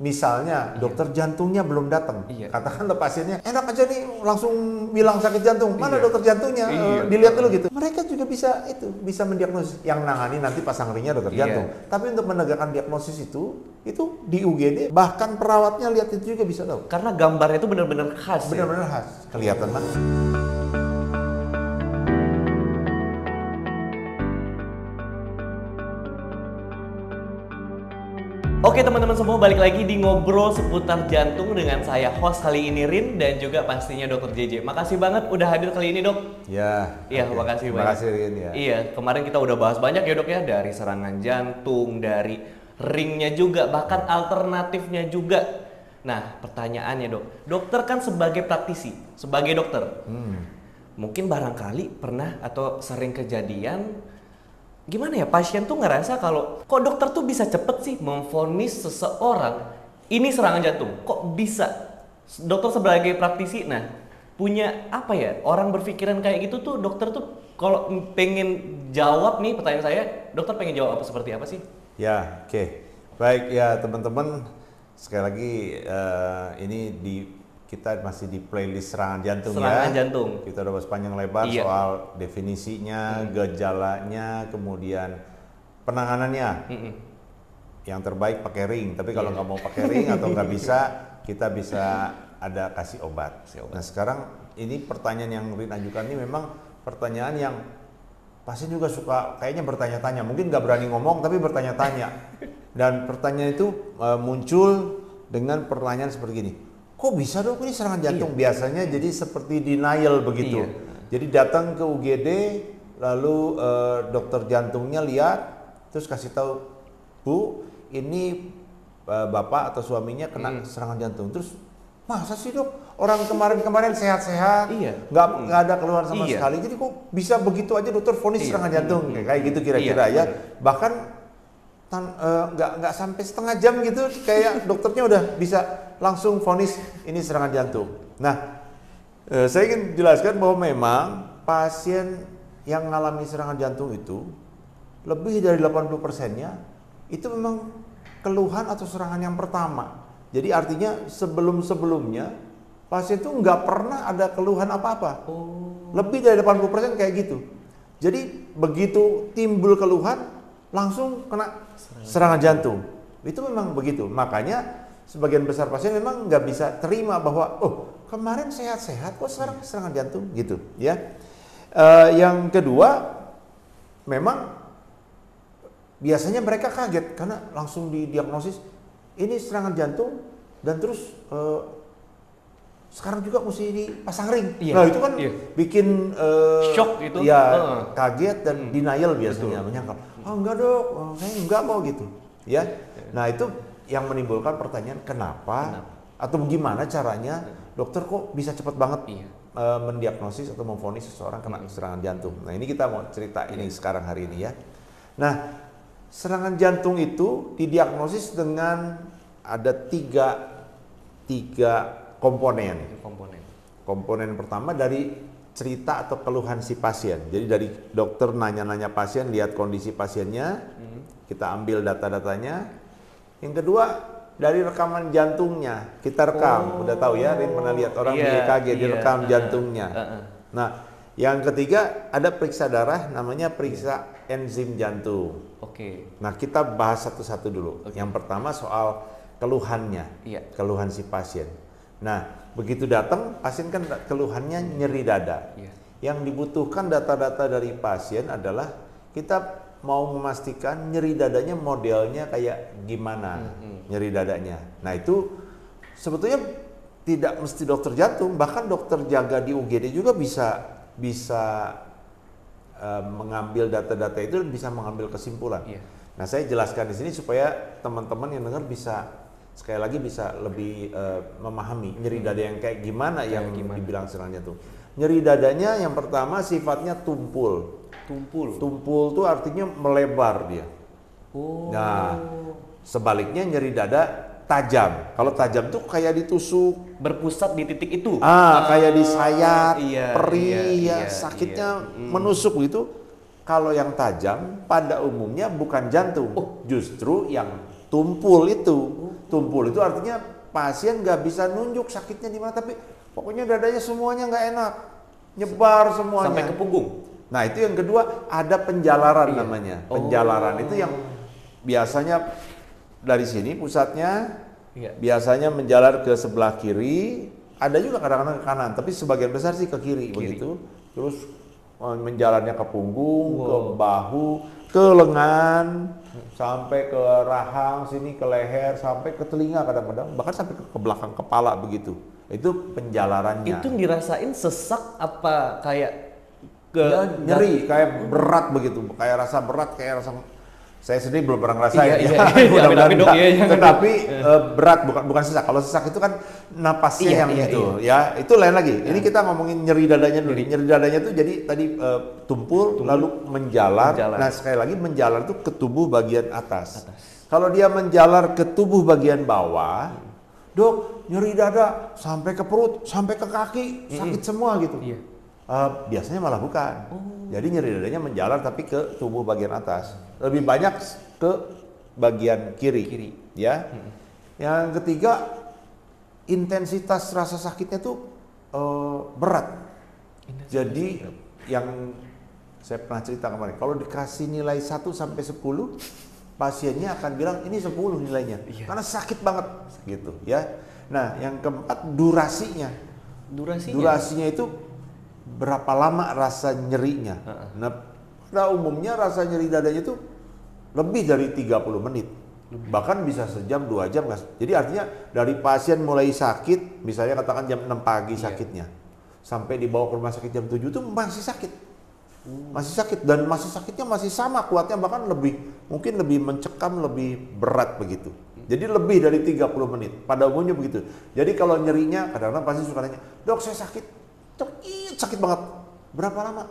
misalnya Iya. dokter jantungnya belum datang, Iya. katakanlah pasiennya enak aja nih langsung bilang sakit jantung, mana Iya. dokter jantungnya, Iya. dilihat dulu gitu. Mereka juga bisa mendiagnosis, yang nangani nanti pasang ringnya dokter Iya. jantung. Tapi untuk menegakkan diagnosis itu di UGD bahkan perawatnya lihat itu juga bisa tahu. Karena gambarnya itu benar-benar khas. Ya? Benar-benar khas, kelihatan banget. Oke teman-teman semua, balik lagi di ngobrol seputar jantung dengan saya host kali ini Rin dan juga pastinya Dokter JJ. Makasih banget udah hadir kali ini dok. Ya. Iya, Okay. makasih banyak. Makasih Rin ya. Iya, kemarin kita udah bahas banyak ya dok ya, dari serangan jantung, dari ringnya juga, bahkan alternatifnya juga. Nah pertanyaannya dok, dokter kan sebagai praktisi, sebagai dokter, mungkin barangkali pernah atau sering kejadian gimana ya, pasien tuh ngerasa kalau kok dokter tuh bisa cepet sih memvonis seseorang ini serangan jantung, kok bisa dokter sebagai praktisi, nah punya apa ya, orang berpikiran kayak gitu tuh dokter tuh kalau pengen jawab nih pertanyaan saya, dokter pengen jawab apa seperti apa sih? Ya, oke. Baik ya teman-teman, sekali lagi ini kita masih di playlist serangan jantung Serangan ya. jantung. Kita udah bahas panjang lebar Iya. soal definisinya, gejalanya, kemudian penanganannya. Yang terbaik pakai ring, tapi kalau nggak mau pakai ring atau nggak bisa, kita bisa ada kasih obat. Nah sekarang ini pertanyaan yang Rin ajukan ini memang pertanyaan yang pasien juga suka kayaknya bertanya-tanya, mungkin nggak berani ngomong tapi bertanya-tanya. Dan pertanyaan itu muncul dengan pertanyaan seperti gini. Kok bisa dok ini serangan jantung? Biasanya jadi seperti denial begitu. Jadi datang ke UGD lalu dokter jantungnya lihat terus kasih tahu, Bu, ini bapak atau suaminya kena serangan jantung. Terus masa sih dok? Orang kemarin sehat-sehat, nggak ada keluhan sama sekali. Jadi kok bisa begitu aja dokter vonis serangan jantung? Kayak gitu kira-kira ya. Bahkan nggak sampai setengah jam gitu, kayak dokternya udah bisa langsung vonis ini serangan jantung. Nah, saya ingin jelaskan bahwa memang pasien yang mengalami serangan jantung itu lebih dari 80%-nya itu memang keluhan atau serangan yang pertama. Jadi artinya sebelum-sebelumnya pasien itu nggak pernah ada keluhan apa-apa. Lebih dari 80% kayak gitu. Jadi begitu timbul keluhan langsung kena serangan jantung. Itu memang begitu. Makanya sebagian besar pasien memang nggak bisa terima bahwa kemarin sehat-sehat kok sekarang serangan jantung gitu ya. Yang kedua, memang biasanya mereka kaget karena langsung didiagnosis ini serangan jantung dan terus sekarang juga mesti dipasang ring. Nah itu kan bikin shock itu. Ya kaget dan denial biasanya, menyangkal. Enggak dok, saya enggak kok gitu. Ya. Nah itu yang menimbulkan pertanyaan kenapa? Atau gimana caranya dokter kok bisa cepat banget mendiagnosis atau memvonis seseorang kena serangan jantung. Nah ini kita mau cerita ini sekarang hari ini ya. Nah serangan jantung itu didiagnosis dengan ada tiga komponen. Komponen pertama dari cerita atau keluhan si pasien. Jadi dari dokter nanya-nanya pasien, lihat kondisi pasiennya, kita ambil data-datanya. Yang kedua dari rekaman jantungnya, kita rekam. Udah tahu ya, Rin pernah lihat orang di EKG direkam jantungnya. Nah, yang ketiga ada periksa darah, namanya periksa enzim jantung. Nah kita bahas satu-satu dulu. Yang pertama soal keluhannya, keluhan si pasien. Nah begitu datang pasien kan keluhannya nyeri dada. Yang dibutuhkan data-data dari pasien adalah kita mau memastikan nyeri dadanya modelnya kayak gimana nyeri dadanya. Nah itu sebetulnya tidak mesti dokter jantung, bahkan dokter jaga di UGD juga bisa mengambil data-data itu dan bisa mengambil kesimpulan. Nah saya jelaskan di sini supaya teman-teman yang dengar bisa sekali lagi bisa lebih memahami nyeri dada yang kayak gimana yang dibilang serangan jantung. Nyeri dadanya yang pertama sifatnya tumpul. Tumpul tuh artinya melebar dia. Nah, sebaliknya nyeri dada tajam. Kalau tajam tuh kayak ditusuk, berpusat di titik itu. Kayak disayat, perih, sakitnya menusuk gitu. Kalau yang tajam pada umumnya bukan jantung, justru yang tumpul itu. tumpul itu artinya pasien nggak bisa nunjuk sakitnya di mana, tapi pokoknya dadanya semuanya nggak enak, nyebar semuanya. Sampai ke punggung. Nah itu yang kedua, ada penjalaran namanya. Penjalaran itu yang biasanya dari sini pusatnya, biasanya menjalar ke sebelah kiri, ada juga kadang-kadang ke kanan, tapi sebagian besar sih ke kiri. Begitu. Terus menjalarnya ke punggung, ke bahu, ke lengan, sampai ke rahang sini, ke leher, sampai ke telinga kadang-kadang, bahkan sampai ke belakang kepala begitu. Itu penjalarannya. Itu dirasain sesak apa kayak ya, nyeri, kayak berat begitu, kayak rasa berat, kayak rasa, saya sendiri belum pernah ngerasain tetapi berat, bukan sesak. Kalau sesak itu kan napasnya gitu. Ya itu lain lagi. Ini kita ngomongin nyeri dadanya dulu. Nyeri dadanya itu jadi tadi tumpul lalu menjalar. Nah sekali lagi menjalar itu ke tubuh bagian atas. Kalau dia menjalar ke tubuh bagian bawah, dok nyeri dada sampai ke perut, sampai ke kaki, sakit semua gitu. Biasanya malah bukan. Jadi nyeri dadanya menjalar tapi ke tubuh bagian atas. Lebih banyak ke bagian kiri. Ya. Yang ketiga, intensitas rasa sakitnya tuh berat. Jadi yang saya pernah cerita kemarin, kalau dikasih nilai 1 sampai 10, pasiennya akan bilang ini 10 nilainya. Karena sakit banget gitu ya. Nah, yang keempat durasinya. Durasinya itu berapa lama rasa nyerinya. Nah, pada umumnya rasa nyeri dadanya itu lebih dari 30 menit. Bahkan bisa sejam, 2 jam. Jadi artinya dari pasien mulai sakit, misalnya katakan jam 6 pagi sakitnya, sampai dibawa ke rumah sakit jam 7 itu masih sakit. Masih sakit, dan masih sakitnya masih sama kuatnya, bahkan mungkin lebih mencekam, lebih berat begitu. Jadi lebih dari 30 menit. Pada umumnya begitu. Jadi kalau nyerinya, kadang-kadang pasti suka nanya, dok saya sakit banget. Berapa lama?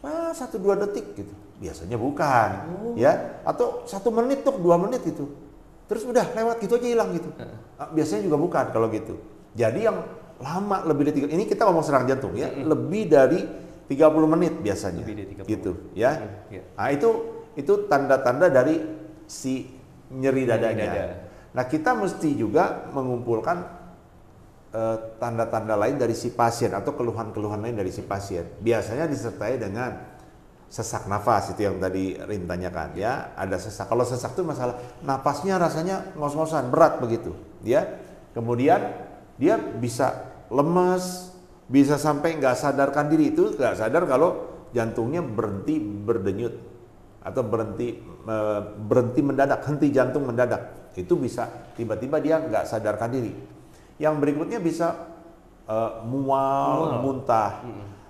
1-2 detik gitu. Biasanya bukan, ya. Atau 1 menit dok, 2 menit gitu. Terus udah lewat gitu aja hilang gitu. Biasanya juga bukan kalau gitu. Jadi yang lama lebih dari 3, ini kita ngomong serangan jantung ya, lebih dari 30 menit biasanya. Lebih dari 30 gitu ya. Nah itu tanda-tanda dari si nyeri dadanya. Nah kita mesti juga mengumpulkan tanda-tanda lain dari si pasien atau keluhan-keluhan lain dari si pasien. Biasanya disertai dengan sesak nafas, itu yang tadi Rin tanyakan ya. Ada sesak. Kalau sesak itu masalah napasnya rasanya ngos-ngosan, berat begitu ya. Kemudian dia bisa lemes, bisa sampai nggak sadarkan diri. Itu nggak sadar kalau jantungnya berhenti berdenyut atau berhenti mendadak, henti jantung mendadak. Itu bisa tiba-tiba dia nggak sadarkan diri. Yang berikutnya bisa mual, muntah.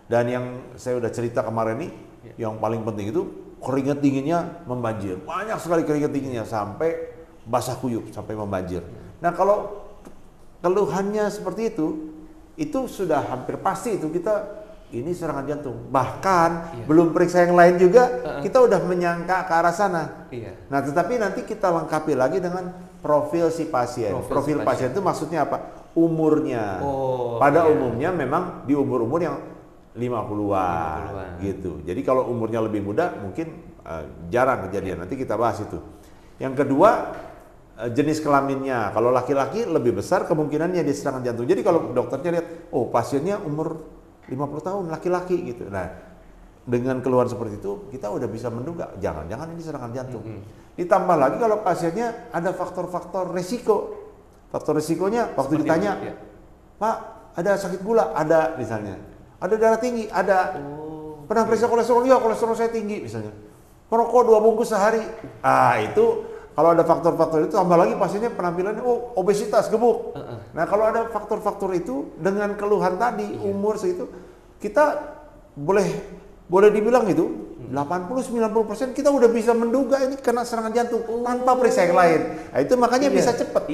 Dan yang saya udah cerita kemarin nih, yang paling penting itu keringat dinginnya membanjir. Banyak sekali keringat dinginnya sampai basah kuyup, sampai membanjir. Nah kalau keluhannya seperti itu sudah hampir pasti itu kita ini serangan jantung. Bahkan belum periksa yang lain juga, kita udah menyangka ke arah sana. Nah tetapi nanti kita lengkapi lagi dengan profil si pasien. Profil pasien itu maksudnya apa? Umurnya. Pada umumnya memang di umur-umur yang 50-an gitu. Jadi kalau umurnya lebih muda mungkin jarang kejadian. Nanti kita bahas itu. Yang kedua, jenis kelaminnya. Kalau laki-laki lebih besar kemungkinannya dia serangan jantung. Jadi kalau dokternya lihat, oh pasiennya umur 50 tahun laki-laki gitu. Nah, dengan keluhan seperti itu kita udah bisa menduga jangan-jangan ini serangan jantung. Ditambah lagi kalau pasiennya ada faktor-faktor resiko. Faktor resikonya waktu ditanya, Pak ada sakit gula? Ada misalnya. Ada darah tinggi? Ada. Pernah periksa kolesterol? Ya kolesterol saya tinggi misalnya. Merokok 2 bungkus sehari? Itu kalau ada faktor-faktor itu, tambah lagi pasiennya penampilannya obesitas, gemuk. Nah kalau ada faktor-faktor itu dengan keluhan tadi, umur segitu, kita boleh dibilang itu 80-90% kita udah bisa menduga ini kena serangan jantung tanpa periksa yang lain. Nah, itu makanya bisa cepat.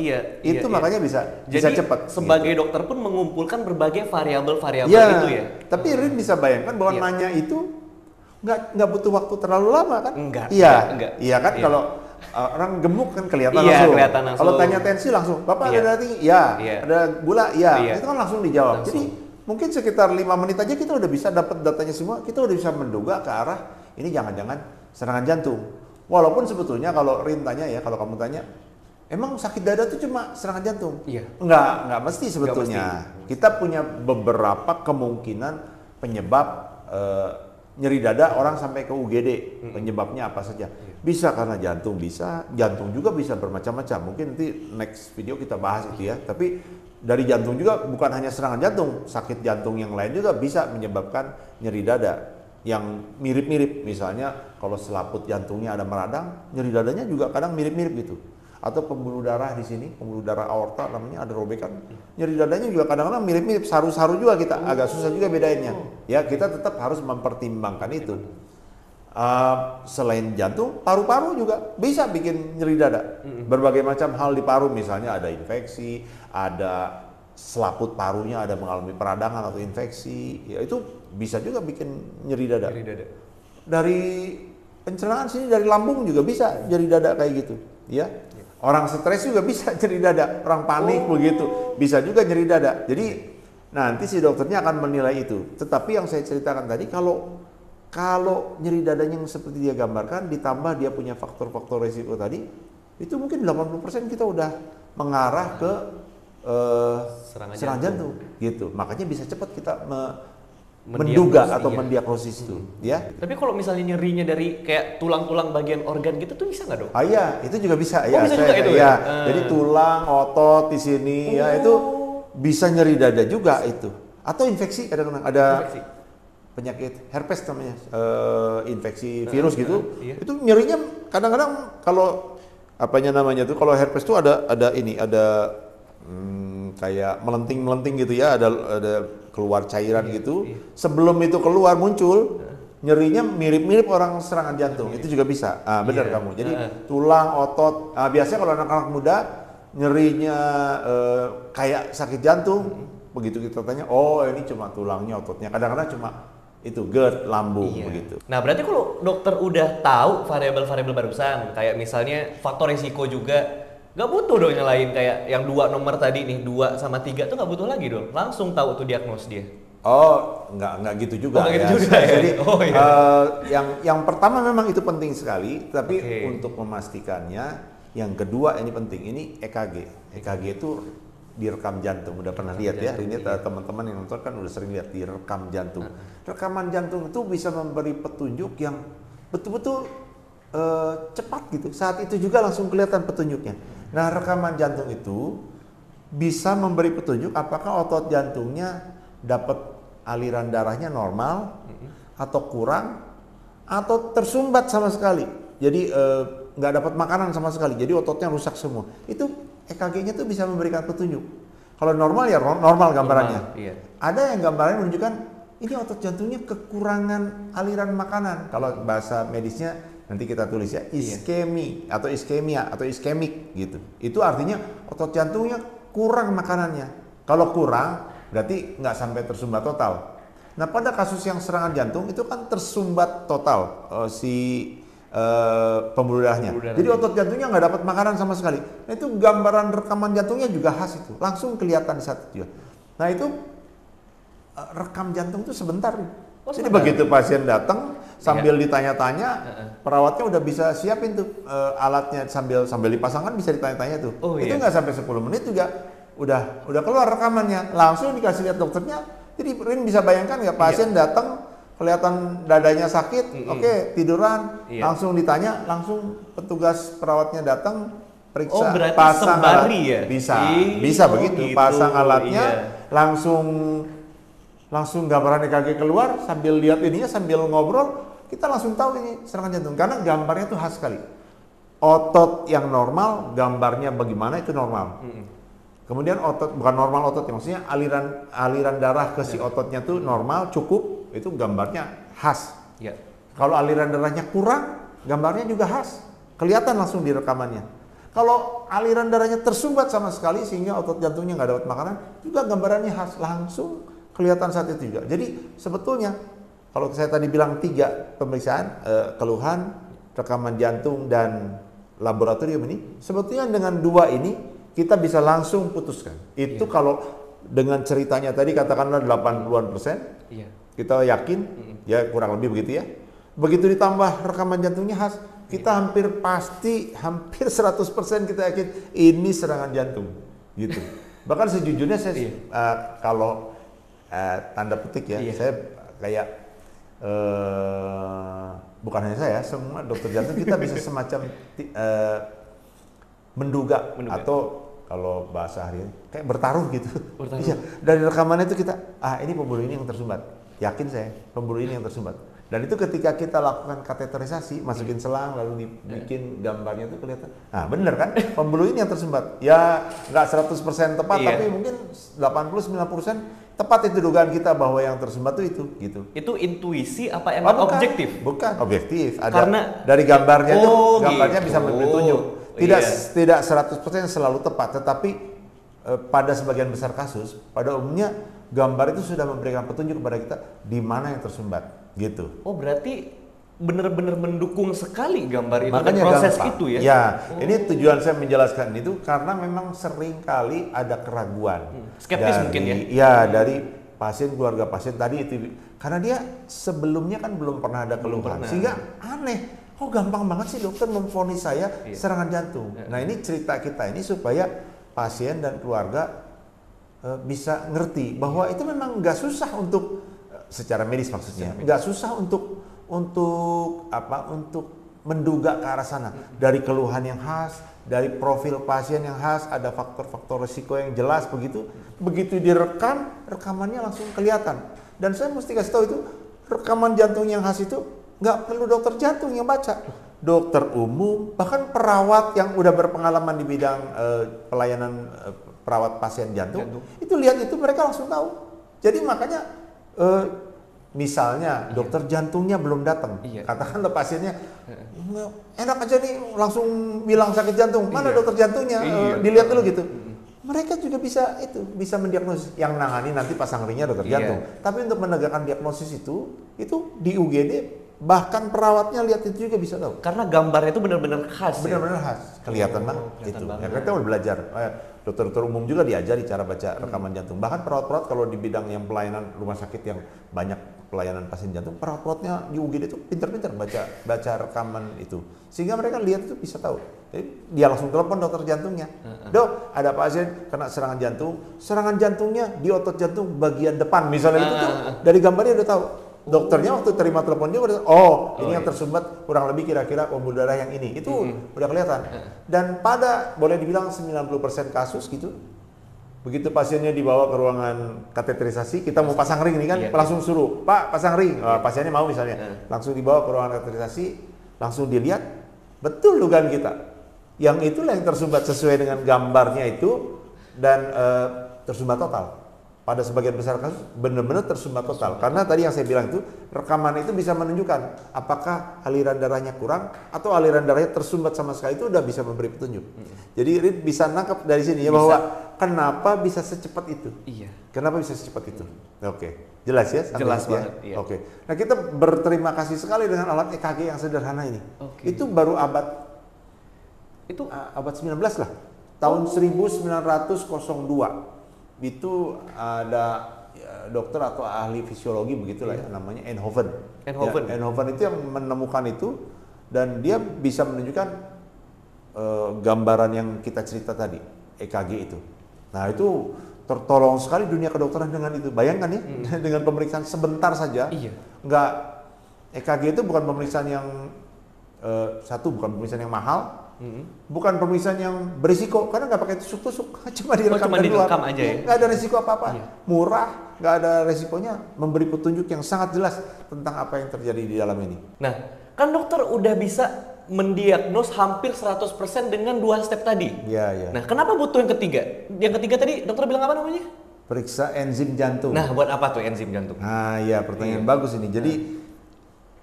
Makanya bisa cepat. Sebagai dokter pun mengumpulkan berbagai variabel-variabel itu ya. Tapi Rin bisa bayangkan bahwa nanya itu nggak butuh waktu terlalu lama kan? Enggak. Iya kan kalau orang gemuk kan kelihatan langsung. Kalau tanya tensi langsung, Bapak ada darah tinggi? Ada gula? Itu kan langsung dijawab. Jadi mungkin sekitar 5 menit aja kita udah bisa dapat datanya semua, kita udah bisa menduga ke arah ini jangan-jangan serangan jantung. Walaupun sebetulnya kalau Rin tanya ya, kalau kamu tanya, Emang sakit dada itu cuma serangan jantung? Iya. Enggak mesti sebetulnya. Kita punya beberapa kemungkinan penyebab nyeri dada orang sampai ke UGD. Penyebabnya apa saja? Bisa karena jantung, jantung juga bisa bermacam-macam. Mungkin nanti next video kita bahas itu ya. Tapi dari jantung juga bukan hanya serangan jantung, sakit jantung yang lain juga bisa menyebabkan nyeri dada yang mirip-mirip. Misalnya kalau selaput jantungnya ada meradang, nyeri dadanya juga kadang mirip-mirip gitu. Atau pembuluh darah di sini, pembuluh darah aorta namanya ada robekan, nyeri dadanya juga kadang-kadang mirip-mirip, saru-saru juga kita agak susah juga bedainnya. Ya kita tetap harus mempertimbangkan itu. Selain jantung, paru-paru juga bisa bikin nyeri dada. Berbagai macam hal di paru, misalnya ada infeksi, ada selaput parunya ada mengalami peradangan atau infeksi, ya itu bisa juga bikin nyeri dada. Dari pencernaan sini, dari lambung juga bisa nyeri dada kayak gitu, ya. Orang stres juga bisa nyeri dada, orang panik begitu, bisa juga nyeri dada. Jadi nanti si dokternya akan menilai itu. Tetapi yang saya ceritakan tadi, kalau nyeri dadanya yang seperti dia gambarkan, ditambah dia punya faktor-faktor resiko tadi, itu mungkin 80% kita udah mengarah ke serangan jantung gitu. Makanya bisa cepat kita menduga atau mendiagnosis itu, ya. Tapi kalau misalnya nyerinya dari kayak tulang-tulang bagian organ gitu tuh bisa nggak, Dok? Iya, itu juga bisa. Ya, bisa juga itu ya. Jadi tulang, otot di sini, ya itu bisa nyeri dada juga itu. Atau infeksi, kadang-kadang ada penyakit herpes namanya, infeksi virus gitu. Itu nyerinya kadang-kadang kalau kalau herpes tuh ada kayak melenting gitu ya, ada keluar cairan gitu. Sebelum itu keluar muncul nyerinya mirip-mirip orang serangan jantung. Itu juga bisa. Benar kamu. Jadi tulang, otot. Biasanya kalau anak-anak muda nyerinya kayak sakit jantung. Begitu kita tanya, oh ini cuma tulangnya, ototnya. Kadang-kadang cuma itu GERD, lambung begitu. Nah berarti kalau dokter udah tahu variabel-variabel barusan, kayak misalnya faktor risiko juga, nggak butuh dong nyalain kayak yang 2 nomor tadi nih, 2 sama 3 tuh nggak butuh lagi dong, langsung tahu tuh diagnos dia. Oh, nggak gitu juga ya. Gitu juga, ya? Jadi yang pertama memang itu penting sekali, tapi untuk memastikannya, yang kedua ini penting, ini EKG. EKG itu direkam jantung, udah pernah lihat ya? Ini teman-teman yang nonton kan udah sering lihat direkam jantung. Rekaman jantung itu bisa memberi petunjuk yang betul-betul cepat gitu. Saat itu juga langsung kelihatan petunjuknya. Nah, rekaman jantung itu bisa memberi petunjuk apakah otot jantungnya dapat aliran darahnya normal atau kurang atau tersumbat sama sekali. Jadi nggak dapat makanan sama sekali. Jadi ototnya rusak semua. Itu EKG-nya tuh bisa memberikan petunjuk. Kalau normal ya normal gambarannya. Ada yang gambarannya menunjukkan ini otot jantungnya kekurangan aliran makanan. Kalau bahasa medisnya nanti kita tulis ya, iskemi atau iskemia atau iskemik gitu. Itu artinya otot jantungnya kurang makanannya. Kalau kurang berarti nggak sampai tersumbat total. Nah pada kasus yang serangan jantung itu kan tersumbat total pembuluh darahnya. Jadi otot jantungnya nggak dapat makanan sama sekali. Nah itu gambaran rekaman jantungnya juga khas itu, langsung kelihatan di saat itu. Nah itu rekam jantung itu sebentar. Jadi begitu pasien datang sambil ditanya-tanya, perawatnya udah bisa siapin tuh alatnya sambil dipasangkan bisa ditanya-tanya tuh. Itu nggak sampai 10 menit juga udah keluar rekamannya, langsung dikasih lihat dokternya. Jadi Rin bisa bayangkan nggak pasien datang kelihatan dadanya sakit, tiduran, langsung ditanya, langsung petugas perawatnya datang periksa, pasang alat, ya? Bisa begitu, pasang alatnya, langsung gambaran EKG keluar, sambil lihat ininya, sambil ngobrol, kita langsung tahu ini serangan jantung, karena gambarnya tuh khas sekali. Otot yang normal, gambarnya bagaimana itu normal. Kemudian otot, bukan normal otot, maksudnya aliran darah ke si ototnya tuh normal, cukup, itu gambarnya khas. Kalau aliran darahnya kurang, gambarnya juga khas, kelihatan langsung di rekamannya. Kalau aliran darahnya tersumbat sama sekali sehingga otot jantungnya nggak dapat makanan, juga gambarannya khas, langsung kelihatan saat itu juga. Jadi sebetulnya kalau saya tadi bilang 3 pemeriksaan, keluhan, rekaman jantung dan laboratorium ini, sebetulnya dengan 2 ini kita bisa langsung putuskan. Itu kalau dengan ceritanya tadi katakanlah 80-an%, kita yakin, ya kurang lebih begitu ya. Begitu ditambah rekaman jantungnya khas, Kita hampir 100% kita yakin ini serangan jantung, gitu. Bahkan sejujurnya saya kalau tanda petik ya, saya kayak bukan hanya saya, semua dokter jantung kita bisa semacam menduga atau kalau bahasa hari ini kayak bertaruh gitu. Iya, dari rekamannya itu kita ini pembuluh ini yang tersumbat. Yakin saya, pembuluh ini yang tersumbat. Dan itu ketika kita lakukan kateterisasi, masukin selang lalu dibikin gambarnya itu kelihatan. Nah, bener kan? Pembuluh ini yang tersumbat. Ya, nggak 100% tepat, tapi mungkin 80-90% tepat itu dugaan kita bahwa yang tersumbat itu gitu. Itu intuisi apa emang objektif? Bukan, objektif. Ada Karena dari gambarnya itu, gambarnya bisa memberi tunjuk. Tidak 100% selalu tepat, tetapi pada sebagian besar kasus, pada umumnya gambar itu sudah memberikan petunjuk kepada kita di mana yang tersumbat. Gitu. Oh, berarti benar-benar mendukung sekali gambar itu. Makanya proses gampang. itu ya. Ya, ini tujuan saya menjelaskan itu karena memang sering kali ada keraguan. Skeptis mungkin ya. Ya, dari pasien, keluarga pasien tadi itu karena dia sebelumnya kan belum pernah ada keluhan. Sehingga aneh. Oh, gampang banget sih dokter memvonis saya serangan jantung. Nah, ini cerita kita ini supaya pasien dan keluarga bisa ngerti bahwa itu memang nggak susah untuk secara medis maksudnya, nggak susah untuk menduga ke arah sana. Dari keluhan yang khas, dari profil pasien yang khas, ada faktor-faktor risiko yang jelas begitu. Begitu direkam, rekamannya langsung kelihatan. Dan saya mesti kasih tahu itu, rekaman jantung yang khas itu nggak perlu dokter jantung yang baca. Dokter umum, bahkan perawat yang udah berpengalaman di bidang pelayanan perawat pasien jantung, itu lihat itu mereka langsung tahu. Jadi makanya misalnya dokter jantungnya belum datang, katakanlah pasiennya enak aja nih langsung bilang sakit jantung, mana dokter jantungnya, dilihat dulu gitu. Mereka juga bisa mendiagnosis, yang nangani nanti pasang ringnya dokter jantung. Tapi untuk menegakkan diagnosis itu di UGD bahkan perawatnya lihat itu juga bisa tahu. Karena gambarnya itu benar-benar khas. Benar-benar khas, kelihatan banget itu. Ya, kita udah belajar. Dokter-dokter umum juga diajari cara baca rekaman jantung. Bahkan perawat-perawat kalau di bidang yang pelayanan rumah sakit yang banyak pelayanan pasien jantung, perawat-perawatnya di UGD itu pintar-pintar baca rekaman itu. Sehingga mereka lihat itu bisa tahu. Jadi dia langsung telepon dokter jantungnya. Dok, ada pasien kena serangan jantungnya di otot jantung bagian depan. Misalnya itu tuh dari gambarnya udah tahu. Dokternya waktu terima teleponnya udah, ini yang tersumbat kurang lebih kira-kira pembuluh darah yang ini. Itu udah kelihatan. Dan pada boleh dibilang 90% kasus gitu, begitu pasiennya dibawa ke ruangan kateterisasi, kita mau pasang ring nih kan, langsung suruh, Pak pasang ring. Pasiennya mau misalnya, langsung dibawa ke ruangan kateterisasi, langsung dilihat, betul dugaan kita. Yang itulah yang tersumbat sesuai dengan gambarnya itu, dan tersumbat total. Pada sebagian besar kasus benar-benar tersumbat total. Karena tadi yang saya bilang itu, rekaman itu bisa menunjukkan apakah aliran darahnya kurang atau aliran darahnya tersumbat sama sekali, itu udah bisa memberi petunjuk. Jadi Rid bisa nangkap dari sini ya bahwa kenapa bisa secepat itu. Iya. Kenapa bisa secepat itu? Oke. Jelas ya? Jelas banget. Iya. Oke. Nah, kita berterima kasih sekali dengan alat EKG yang sederhana ini. Itu baru abad 19 lah. Tahun 1902. Itu ada dokter atau ahli fisiologi begitulah ya, namanya Einthoven. Einthoven itu yang menemukan itu, dan dia bisa menunjukkan gambaran yang kita cerita tadi, EKG itu. Nah, itu tertolong sekali dunia kedokteran dengan itu. Bayangkan ya, dengan pemeriksaan sebentar saja. Enggak, EKG itu bukan pemeriksaan yang bukan pemeriksaan yang mahal. Bukan pemeriksaan yang berisiko, karena nggak pakai tusuk-tusuk, cuma direkam dari luar, aja ya? Nggak ada risiko apa-apa, murah, nggak ada resikonya, memberi petunjuk yang sangat jelas tentang apa yang terjadi di dalam ini. Nah, kan dokter udah bisa mendiagnos hampir 100% dengan 2 step tadi. Iya. Nah, kenapa butuh yang ketiga? Yang ketiga tadi dokter bilang apa namanya? Periksa enzim jantung. Nah, buat apa tuh enzim jantung? Nah, ya pertanyaan bagus ini. Jadi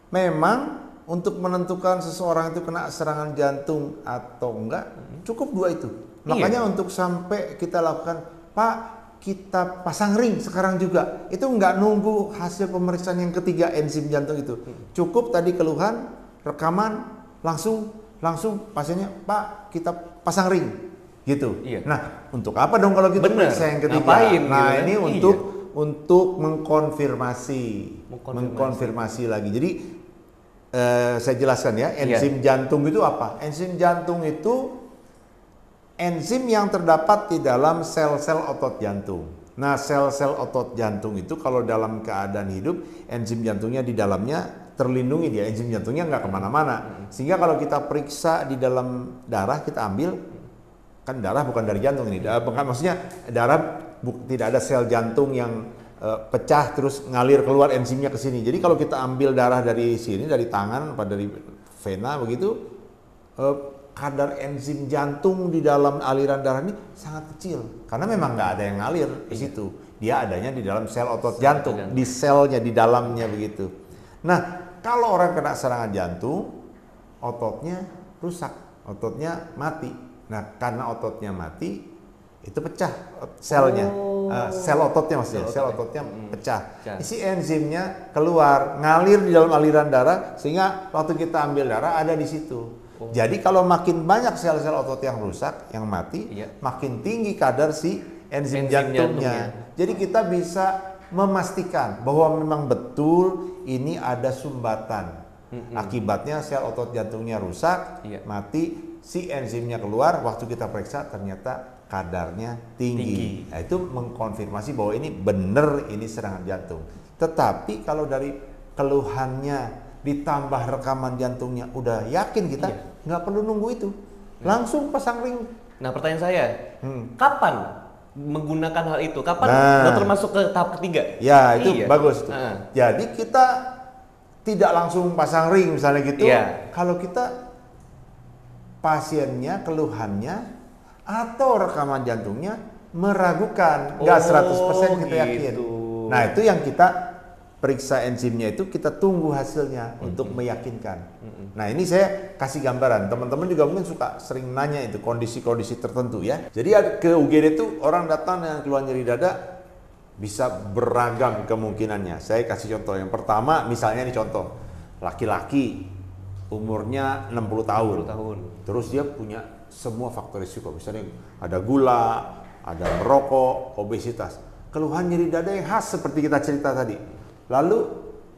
memang untuk menentukan seseorang itu kena serangan jantung atau enggak, cukup 2 itu. Makanya untuk sampai kita lakukan, Pak, kita pasang ring sekarang juga. Itu enggak nunggu hasil pemeriksaan yang ketiga enzim jantung itu. Cukup tadi keluhan, rekaman, langsung pasiennya, Pak, kita pasang ring. Gitu. Nah, untuk apa dong kalau gitu periksa yang ketiga? Ngapain, nah, gitu, ini untuk mengkonfirmasi lagi. Jadi saya jelaskan ya, enzim jantung itu apa? Enzim jantung itu enzim yang terdapat di dalam sel-sel otot jantung. Nah, sel-sel otot jantung itu kalau dalam keadaan hidup, enzim jantungnya di dalamnya terlindungi dia, enzim jantungnya nggak kemana-mana. Sehingga kalau kita periksa di dalam darah, kita ambil, kan darah bukan dari jantung ini, maksudnya darah tidak ada sel jantung yang pecah terus ngalir keluar enzimnya ke sini. Jadi kalau kita ambil darah dari sini, dari tangan, apa dari vena begitu, kadar enzim jantung di dalam aliran darah ini sangat kecil karena memang nggak ada yang ngalir ke situ. Dia adanya di dalam sel otot jantung, di selnya, di dalamnya begitu. Nah, kalau orang kena serangan jantung, ototnya rusak, ototnya mati. Nah, karena ototnya mati, itu pecah selnya, sel ototnya maksudnya, sel ototnya pecah. Isi enzimnya keluar, ngalir di dalam aliran darah sehingga waktu kita ambil darah ada di situ. Jadi kalau makin banyak sel-sel otot yang rusak, yang mati, makin tinggi kadar si enzim jantungnya. Jadi kita bisa memastikan bahwa memang betul ini ada sumbatan. Akibatnya sel otot jantungnya rusak, mati, si enzimnya keluar, waktu kita periksa ternyata kadarnya tinggi. Nah, itu mengkonfirmasi bahwa ini benar ini serangan jantung. Tetapi kalau dari keluhannya ditambah rekaman jantungnya udah yakin kita, nggak perlu nunggu itu, langsung pasang ring. Nah, pertanyaan saya, kapan menggunakan hal itu? Kapan dokter masuk ke tahap ketiga? Ya, itu bagus tuh. Jadi kita tidak langsung pasang ring misalnya gitu. Kalau kita pasiennya keluhannya atau rekaman jantungnya meragukan, nggak 100% kita yakin. Nah, itu yang kita periksa enzimnya, itu kita tunggu hasilnya untuk meyakinkan. Nah, ini saya kasih gambaran. Teman-teman juga mungkin suka sering nanya itu kondisi-kondisi tertentu ya. Jadi ke UGD itu orang datang dengan keluhan nyeri dada bisa beragam kemungkinannya. Saya kasih contoh. Yang pertama, misalnya ini contoh. Laki-laki umurnya 60 tahun. Terus dia punya semua faktor risiko. Misalnya ada gula, ada merokok, obesitas. Keluhan nyeri dada yang khas seperti kita cerita tadi. Lalu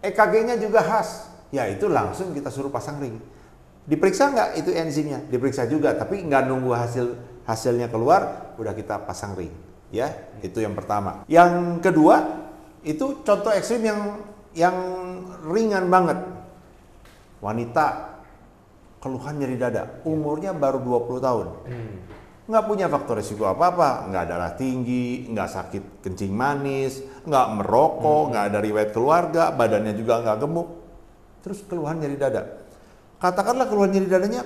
EKG-nya juga khas, ya itu langsung kita suruh pasang ring. Diperiksa nggak itu enzimnya? Diperiksa juga, tapi nggak nunggu hasilnya keluar, udah kita pasang ring. Ya, itu yang pertama. Yang kedua, itu contoh ekstrim yang ringan banget. Wanita keluhan nyeri dada, umurnya baru 20 tahun. Nggak punya faktor risiko apa-apa, nggak darah tinggi, nggak sakit kencing manis, nggak merokok, nggak ada riwayat keluarga, badannya juga nggak gemuk, terus keluhan nyeri dada. Katakanlah keluhan nyeri dadanya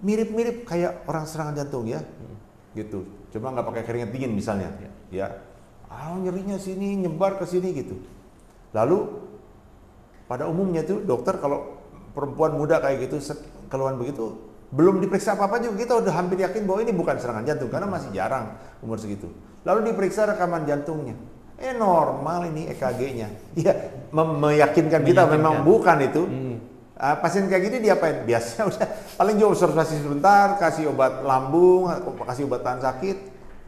mirip-mirip kayak orang serangan jantung ya, gitu. Cuma nggak pakai keringat dingin misalnya, ya. Nyerinya sini nyebar ke sini gitu. Lalu pada umumnya tuh dokter kalau perempuan muda kayak gitu keluhan begitu, belum diperiksa apa-apa juga kita udah hampir yakin bahwa ini bukan serangan jantung karena masih jarang umur segitu. Lalu diperiksa rekaman jantungnya, normal ini EKG-nya. Ya, meyakinkan kita memang bukan itu. Pasien kayak gini diapain? Biasanya udah paling juga observasi sebentar, kasih obat lambung, kasih obat tahan sakit,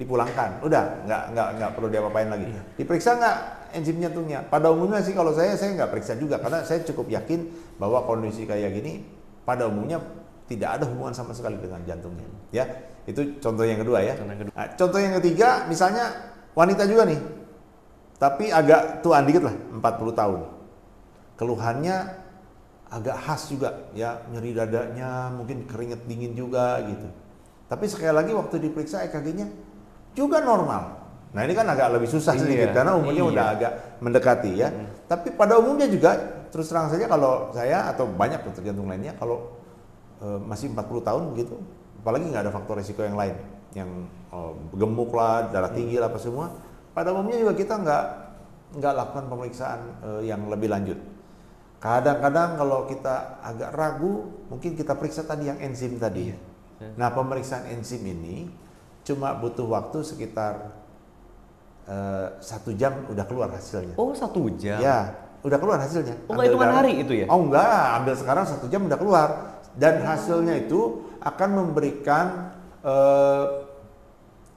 dipulangkan. Udah, nggak perlu diapa-apain lagi. Diperiksa nggak enzim jantungnya? Pada umumnya sih kalau saya nggak periksa juga karena saya cukup yakin bahwa kondisi kayak gini pada umumnya tidak ada hubungan sama sekali dengan jantungnya. Ya, itu contoh yang kedua ya. Nah, contoh yang ketiga, misalnya wanita juga nih, tapi agak tuaan dikit lah, 40 tahun. Keluhannya agak khas juga, ya nyeri dadanya, mungkin keringet dingin juga gitu. Tapi sekali lagi waktu diperiksa EKG-nya juga normal. Nah, ini kan agak lebih susah sedikit karena umurnya udah agak mendekati ya. Tapi pada umumnya juga terus terang saja kalau saya atau banyak dokter jantung lainnya kalau masih 40 tahun begitu, apalagi nggak ada faktor risiko yang lain, yang gemuk lah, darah tinggi lah apa semua. Pada umumnya juga kita nggak lakukan pemeriksaan yang lebih lanjut. Kadang-kadang kalau kita agak ragu, mungkin kita periksa tadi yang enzim tadi. Nah, pemeriksaan enzim ini cuma butuh waktu sekitar 1 jam udah keluar hasilnya. Oh, 1 jam? Ya, udah keluar hasilnya. Oh, nggak hitungan hari itu ya? Oh enggak, ambil sekarang 1 jam udah keluar. Dan hasilnya itu akan memberikan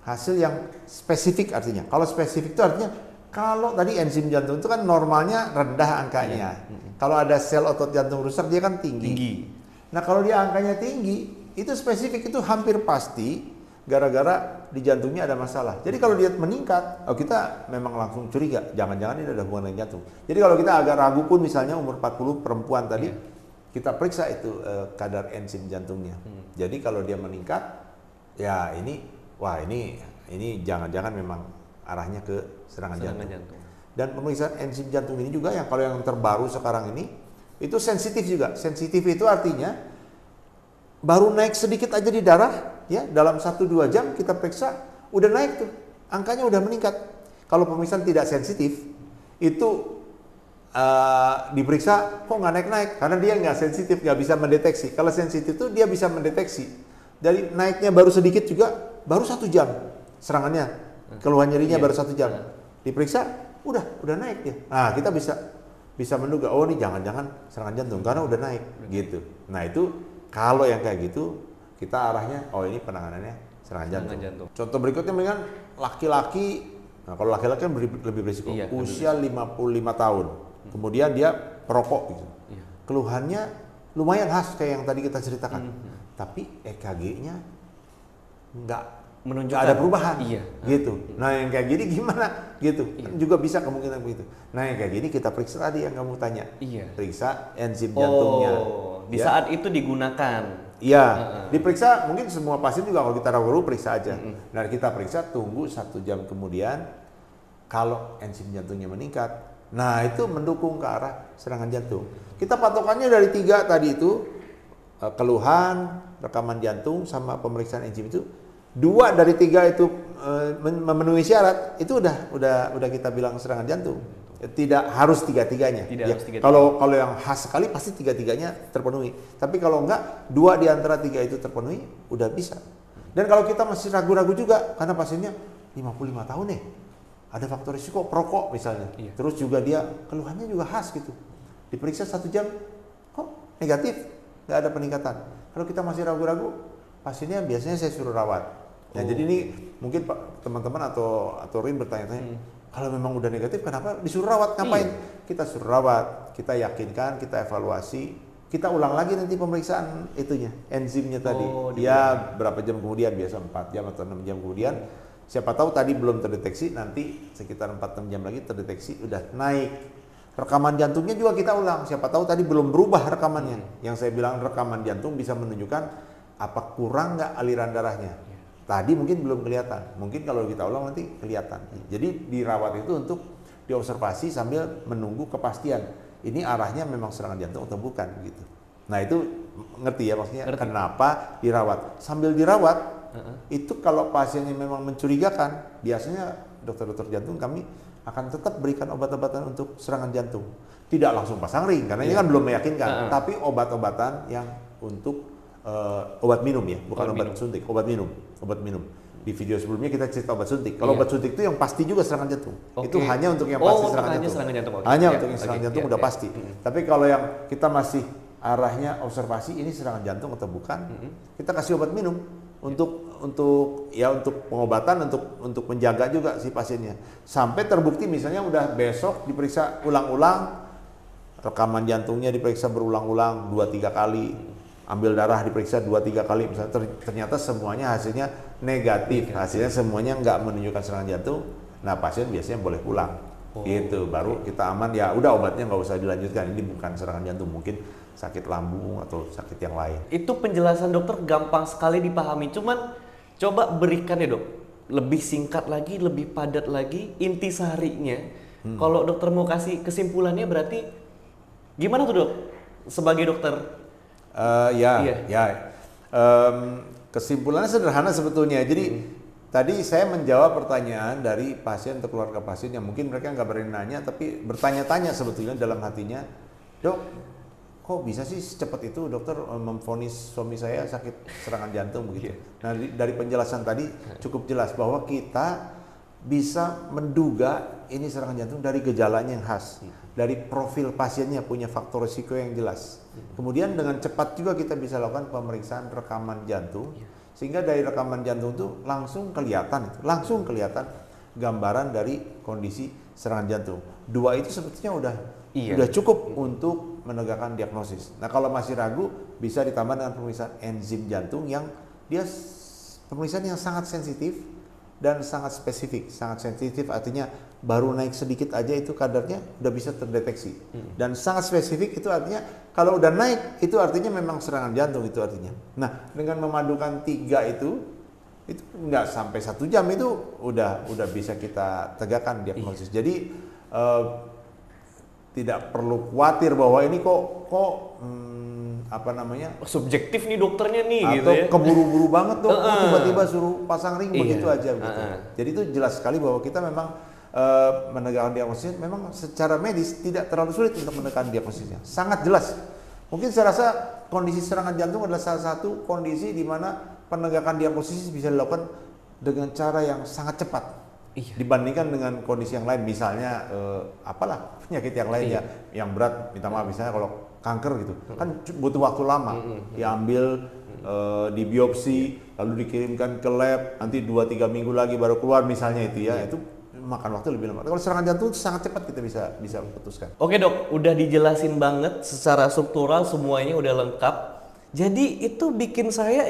hasil yang spesifik artinya. Kalau spesifik itu artinya Kalau tadi enzim jantung itu kan normalnya rendah angkanya. Kalau ada sel otot jantung rusak dia kan tinggi. Nah kalau dia angkanya tinggi, itu spesifik itu hampir pasti gara-gara di jantungnya ada masalah. Jadi kalau dia meningkat, kita memang langsung curiga, jangan-jangan ini ada hubungan dengan jantung. Jadi kalau kita agak ragu pun misalnya umur 40 perempuan tadi, kita periksa itu kadar enzim jantungnya. Jadi kalau dia meningkat, ya ini jangan-jangan memang arahnya ke serangan jantung. Dan pemeriksaan enzim jantung ini juga yang kalau yang terbaru sekarang ini itu sensitif juga. Sensitif itu artinya baru naik sedikit aja di darah, ya dalam 1-2 jam kita periksa udah naik tuh, angkanya udah meningkat. Kalau pemeriksaan tidak sensitif itu diperiksa kok nggak naik-naik karena dia nggak sensitif, nggak bisa mendeteksi. Kalau sensitif tuh dia bisa mendeteksi. Dari naiknya baru sedikit juga baru 1 jam serangannya, keluhan nyerinya baru 1 jam. Diperiksa udah naik dia. Nah kita bisa menduga oh ini jangan-jangan serangan jantung karena udah naik gitu. Nah itu kalau yang kayak gitu kita arahnya oh ini penanganannya serangan jantung. Contoh berikutnya dengan laki-laki. Nah kalau laki-laki kan lebih berisiko. Usia 55 tahun. Kemudian dia perokok gitu. Keluhannya lumayan khas kayak yang tadi kita ceritakan. Tapi EKG-nya nggak menunjukkan ada perubahan gitu. Nah yang kayak gini gimana gitu kan juga bisa kemungkinan begitu. Nah yang kayak gini kita periksa tadi yang kamu tanya, periksa enzim jantungnya di saat itu digunakan. Diperiksa mungkin semua pasien juga kalau kita ragu-ragu periksa aja. Nah kita periksa tunggu 1 jam kemudian kalau enzim jantungnya meningkat, nah itu mendukung ke arah serangan jantung. Kita patokannya dari 3 tadi itu keluhan, rekaman jantung sama pemeriksaan enzim itu 2 dari 3 itu memenuhi syarat itu udah kita bilang serangan jantung. Tidak harus tiga-tiganya. Kalau yang khas sekali pasti tiga-tiganya terpenuhi. Tapi kalau enggak 2 di antara 3 itu terpenuhi udah bisa. Dan kalau kita masih ragu-ragu juga karena pasiennya 55 tahun nih, ada faktor risiko perokok misalnya. Terus juga dia keluhannya juga khas gitu. Diperiksa 1 jam kok negatif, nggak ada peningkatan. Kalau kita masih ragu-ragu, pasiennya biasanya saya suruh rawat. Nah, jadi ini mungkin teman-teman atau Rin bertanya-tanya, kalau memang udah negatif kenapa disuruh rawat? Ngapain? Kita suruh rawat, kita yakinkan, kita evaluasi, kita ulang lagi nanti pemeriksaan itunya, enzimnya tadi. Berapa jam kemudian, biasa 4 jam atau 6 jam kemudian, siapa tahu tadi belum terdeteksi, nanti sekitar 4-6 jam lagi terdeteksi, udah naik. Rekaman jantungnya juga kita ulang, siapa tahu tadi belum berubah rekamannya. Yang saya bilang rekaman jantung bisa menunjukkan apa kurang nggak aliran darahnya. Tadi mungkin belum kelihatan, mungkin kalau kita ulang nanti kelihatan. Jadi dirawat itu untuk diobservasi sambil menunggu kepastian. Ini arahnya memang serangan jantung atau bukan gitu. Nah itu ngerti ya maksudnya kenapa dirawat. Sambil dirawat itu kalau pasiennya memang mencurigakan, biasanya dokter-dokter jantung kami akan tetap berikan obat-obatan untuk serangan jantung. Tidak langsung pasang ring karena ini kan belum meyakinkan, tapi obat-obatan yang untuk obat minum ya, bukan obat suntik, obat minum. Di video sebelumnya kita cerita obat suntik. Kalau obat suntik itu yang pasti juga serangan jantung. Itu hanya untuk yang pasti serangan jantung. Hanya untuk yang serangan jantung udah pasti. Tapi kalau yang kita masih arahnya observasi ini serangan jantung atau bukan, kita kasih obat minum untuk pengobatan untuk menjaga juga si pasiennya. Sampai terbukti misalnya udah besok diperiksa ulang-ulang, rekaman jantungnya diperiksa berulang-ulang 2-3 kali. Ambil darah diperiksa 2-3 kali, misalnya ternyata semuanya hasilnya negatif, hasilnya semuanya nggak menunjukkan serangan jantung, nah pasien biasanya boleh pulang, gitu, baru kita aman, ya udah obatnya nggak usah dilanjutkan, ini bukan serangan jantung, mungkin sakit lambung atau sakit yang lain. Itu penjelasan dokter gampang sekali dipahami, cuman coba berikan ya dok, lebih singkat lagi, lebih padat lagi, intisarinya, kalau dokter mau kasih kesimpulannya berarti gimana tuh dok, sebagai dokter? Kesimpulannya sederhana sebetulnya. Jadi tadi saya menjawab pertanyaan dari pasien atau keluarga pasien yang mungkin mereka nggak berani nanya, tapi bertanya-tanya sebetulnya dalam hatinya, dok, kok bisa sih secepat itu dokter memvonis suami saya sakit serangan jantung begitu. Nah dari penjelasan tadi cukup jelas bahwa kita bisa menduga ini serangan jantung dari gejalanya yang khas, dari profil pasiennya punya faktor risiko yang jelas. Kemudian dengan cepat juga kita bisa lakukan pemeriksaan rekaman jantung, sehingga dari rekaman jantung itu langsung kelihatan gambaran dari kondisi serangan jantung. 2 itu sebetulnya udah Iya. udah cukup untuk menegakkan diagnosis. Nah, kalau masih ragu bisa ditambah dengan pemeriksaan enzim jantung yang dia pemeriksaan yang sangat sensitif dan sangat spesifik. Sangat sensitif artinya baru naik sedikit aja itu kadarnya udah bisa terdeteksi. Dan sangat spesifik itu artinya kalau udah naik itu artinya memang serangan jantung itu artinya. Nah, dengan memadukan 3 itu nggak sampai 1 jam itu udah bisa kita tegakkan diagnosis. Jadi tidak perlu khawatir bahwa ini kok apa namanya Subjektif nih dokternya nih atau gitu ya. keburu-buru banget dong, tiba-tiba suruh pasang ring begitu aja gitu. Jadi itu jelas sekali bahwa kita memang menegakkan diagnosis memang secara medis tidak terlalu sulit untuk menegakkan diagnosisnya. Sangat jelas. Mungkin saya rasa kondisi serangan jantung adalah salah satu kondisi di mana penegakan diagnosis bisa dilakukan dengan cara yang sangat cepat. Dibandingkan dengan kondisi yang lain, misalnya apalah penyakit yang lain ya, yang berat, minta maaf misalnya kalau kanker gitu, kan butuh waktu lama, diambil, dibiopsi, lalu dikirimkan ke lab, nanti 2-3 minggu lagi baru keluar misalnya itu ya, itu makan waktu lebih lama. Kalau serangan jantung sangat cepat kita bisa putuskan. Oke dok, udah dijelasin banget secara struktural semuanya udah lengkap. Jadi itu bikin saya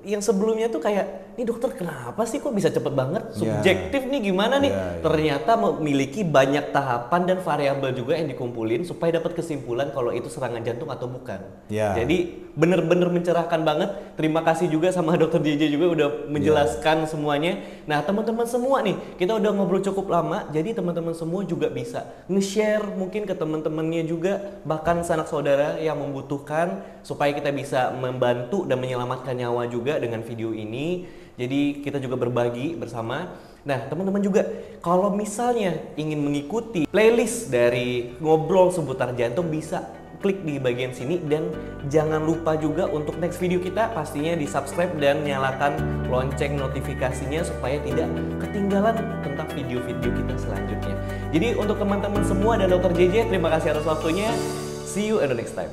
yang sebelumnya tuh kayak, ini dokter kenapa sih kok bisa cepet banget? Subjektif nih gimana nih? Ternyata memiliki banyak tahapan dan variabel juga yang dikumpulin supaya dapat kesimpulan kalau itu serangan jantung atau bukan. Jadi bener-bener mencerahkan banget. Terima kasih juga sama dokter JJ juga udah menjelaskan semuanya. Nah teman-teman semua nih, kita udah ngobrol cukup lama, jadi teman-teman semua juga bisa nge-share mungkin ke teman-temannya juga, bahkan sanak saudara yang membutuhkan, supaya kita bisa membantu dan menyelamatkan nyawa juga dengan video ini. Jadi kita juga berbagi bersama. Nah teman-teman juga kalau misalnya ingin mengikuti playlist dari ngobrol seputar jantung bisa klik di bagian sini, dan jangan lupa juga untuk next video kita pastinya di subscribe dan nyalakan lonceng notifikasinya supaya tidak ketinggalan tentang video-video kita selanjutnya. Jadi untuk teman-teman semua dan dokter JJ, terima kasih atas waktunya. See you in the next time.